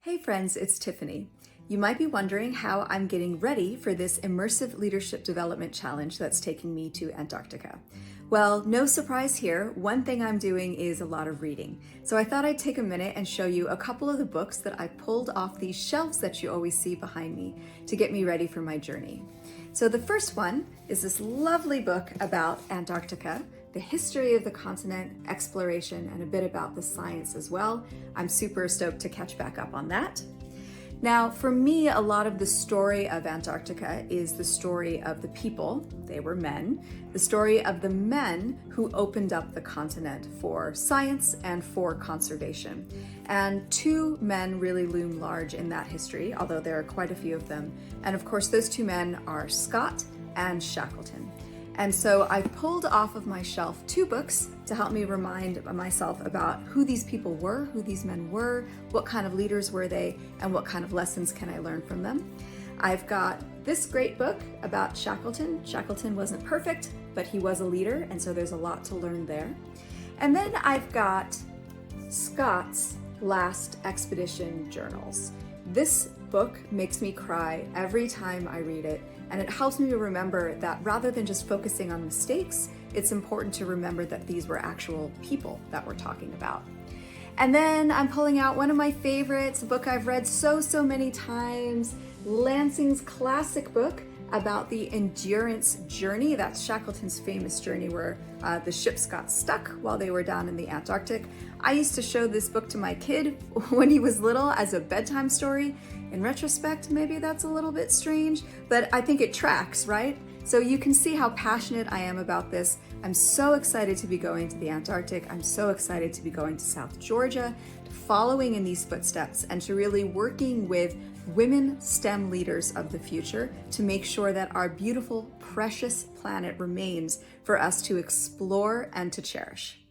Hey friends, it's Tiffany. You might be wondering how I'm getting ready for this immersive leadership development challenge that's taking me to Antarctica. Well, no surprise here, one thing I'm doing is a lot of reading. So I thought I'd take a minute and show you a couple of the books that I pulled off these shelves that you always see behind me to get me ready for my journey. So the first one is this lovely book about Antarctica, the history of the continent, exploration, and a bit about the science as well. I'm super stoked to catch back up on that. Now, for me, a lot of the story of Antarctica is the story of the people, they were men, the story of the men who opened up the continent for science and for conservation. And two men really loom large in that history, although there are quite a few of them. And of course, those two men are Scott and Shackleton. And so I pulled off of my shelf two books to help me remind myself about who these people were, who these men were, what kind of leaders were they, and what kind of lessons can I learn from them. I've got this great book about Shackleton. Shackleton wasn't perfect, but he was a leader, and so there's a lot to learn there. And then I've got Scott's last expedition journals. This book makes me cry every time I read it, and it helps me to remember that rather than just focusing on mistakes, it's important to remember that these were actual people that we're talking about. And then I'm pulling out one of my favorites, a book I've read so many times, Lansing's classic book about the Endurance Journey. That's Shackleton's famous journey where the ships got stuck while they were down in the Antarctic. I used to show this book to my kid when he was little as a bedtime story. In retrospect, maybe that's a little bit strange, but I think it tracks, right? So you can see how passionate I am about this. I'm so excited to be going to the Antarctic. I'm so excited to be going to South Georgia, following in these footsteps, and to really working with women STEM leaders of the future to make sure that our beautiful, precious planet remains for us to explore and to cherish.